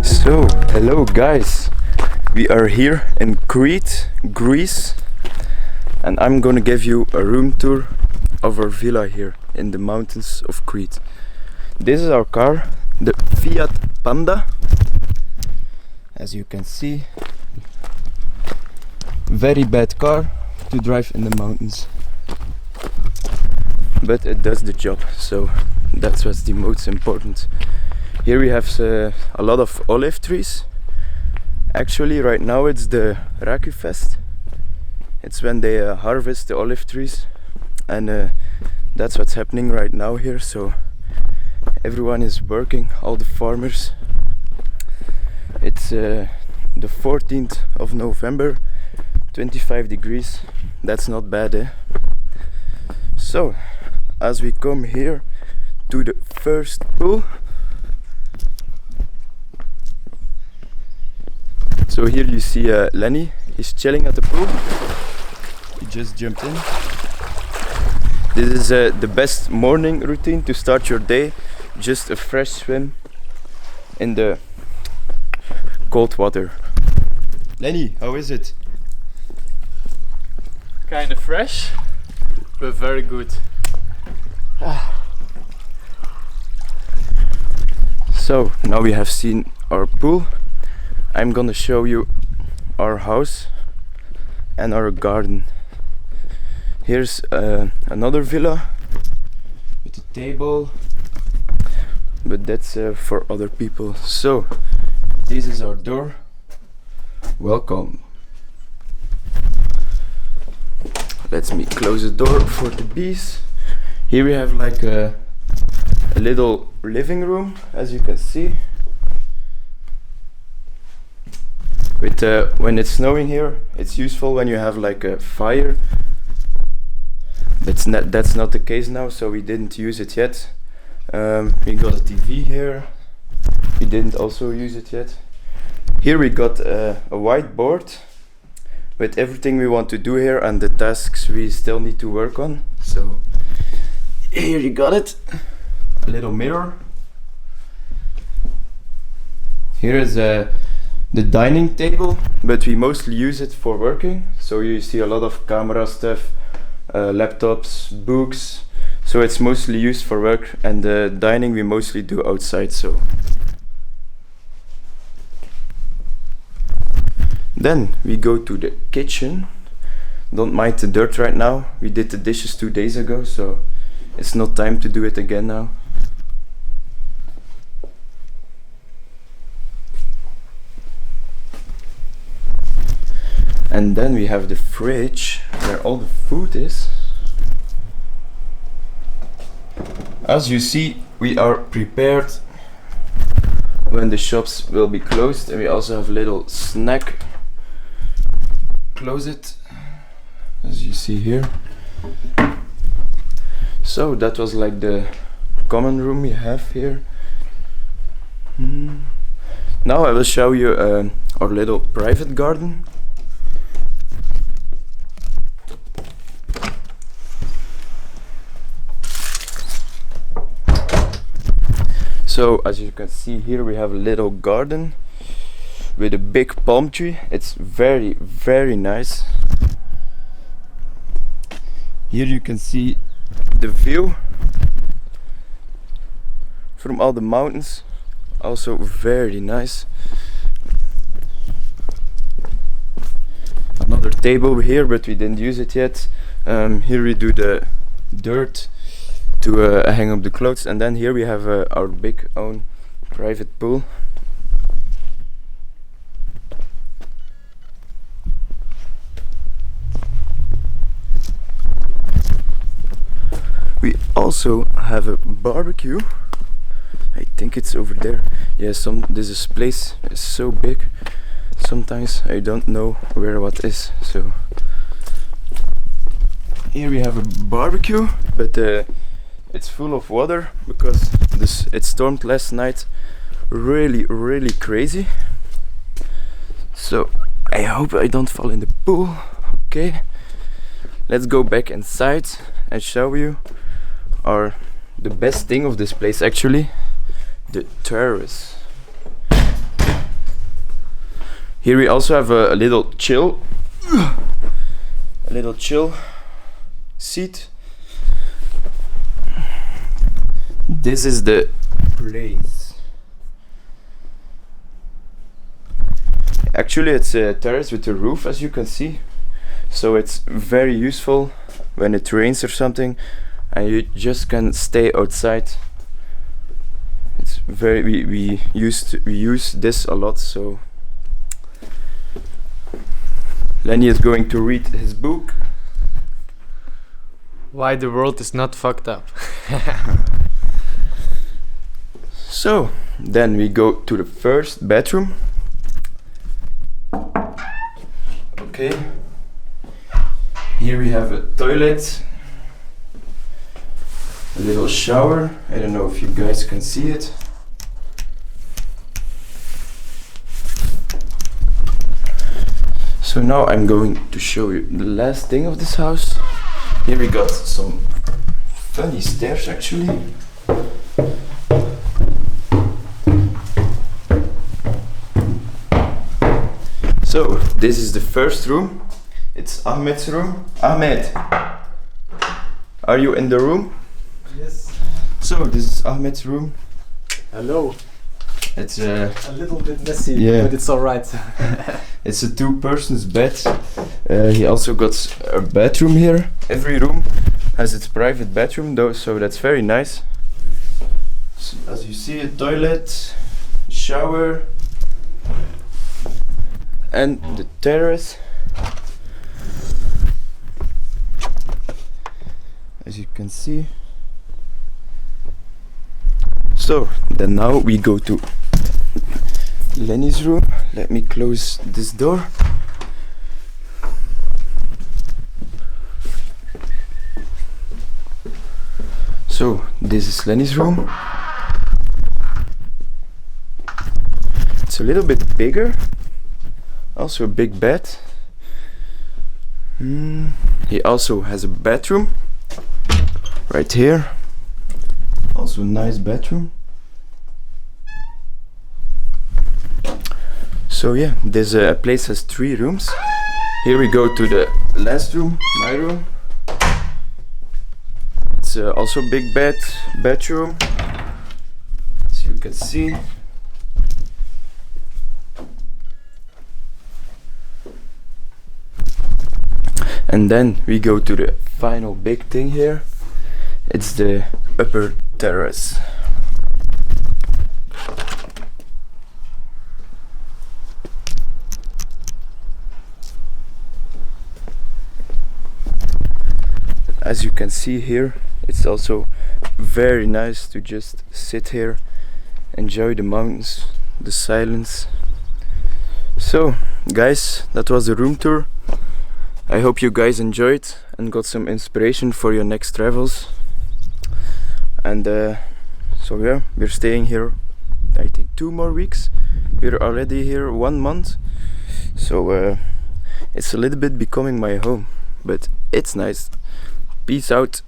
So, hello guys, we are here in Crete, Greece, and I'm gonna give you a room tour of our villa here in the mountains of Crete. This is our car, the Fiat Panda. As you can see, very bad car to drive in the mountains, but it does the job, so that's what's the most important. Here we have a lot of olive trees. Actually right now it's the Rethymno. It's when they harvest the olive trees, and that's what's happening right now here. So everyone is working, all the farmers. It's the 14th of November, 25 degrees. That's not bad, eh? So as we come here to the first pool, so here you see Lenny, he's chilling at the pool. He just jumped in. This is the best morning routine to start your day. Just a fresh swim in the cold water. Lenny, how is it? Kind of fresh, but very good. So now we have seen our pool. I'm gonna show you our house and our garden. Here's another villa with a table, but that's for other people. So this is our door. Welcome. Let me close the door for the bees. Here we have like a little living room, as you can see. With when it's snowing here, it's useful when you have like a fire. That's not the case now, so we didn't use it yet. We got a TV here. We didn't also use it yet. Here we got a whiteboard with everything we want to do here and the tasks we still need to work on. So here you got it. A little mirror. Here is the dining table, but we mostly use it for working. So you see a lot of camera stuff, laptops, books. So it's mostly used for work, and the dining we mostly do outside. So then we go to the kitchen. Don't mind the dirt right now. We did the dishes 2 days ago, so it's not time to do it again now. And then we have the fridge where all the food is. As you see, we are prepared when the shops will be closed, and we also have a little snack closet, as you see here. So that was like the common room we have here. Now I will show you our little private garden. So as you can see here, we have a little garden with a big palm tree. It's very, very nice. Here you can see the view from all the mountains. Also very nice. Another table here, but we didn't use it yet. Here we do the dirt to hang up the clothes, and then here we have our big own private pool. We also have a barbecue. I think it's over there. Yeah, this place is so big. Sometimes I don't know where what is. So here we have a barbecue, but it's full of water because it stormed last night really crazy. So I hope I don't fall in the pool. Okay, let's go back inside and show you the best thing of this place, actually, the terrace. Here we also have a little chill seat. This is the place. Actually it's a terrace with a roof, as you can see, so it's very useful when it rains or something and you just can stay outside. It's very, we use this a lot. So Lenny is going to read his book. Why the world is not fucked up. So then we go to the first bedroom. Okay. Here we have a toilet, a little shower. I don't know if you guys can see it. So now I'm going to show you the last thing of this house. Here we got some funny stairs actually. So this is the first room. It's Ahmed's room. Ahmed, are you in the room? Yes. So this is Ahmed's room. Hello. It's A little bit messy, Yeah. but it's alright. it's a 2-person's bed. He also got a bathroom here. Every room has its private bathroom though, so that's very nice. So, as you see, a toilet, shower, and the terrace. As you can see. So then now we go to Lenny's room. Let me close this door. So this is Lenny's room. It's a little bit bigger. Also a big bed. He also has a bathroom right here. Also a nice bathroom. So yeah, this place has 3 rooms. Here we go to the last room, my room. It's also a big bedroom, as you can see. And then we go to the final big thing here. It's the upper terrace. As you can see here, it's also very nice to just sit here, enjoy the mountains, the silence. So guys, that was the room tour. I hope you guys enjoyed and got some inspiration for your next travels. And so yeah, we're staying here I think 2 more weeks. We're already here 1 month, so it's a little bit becoming my home, but it's nice. Peace out.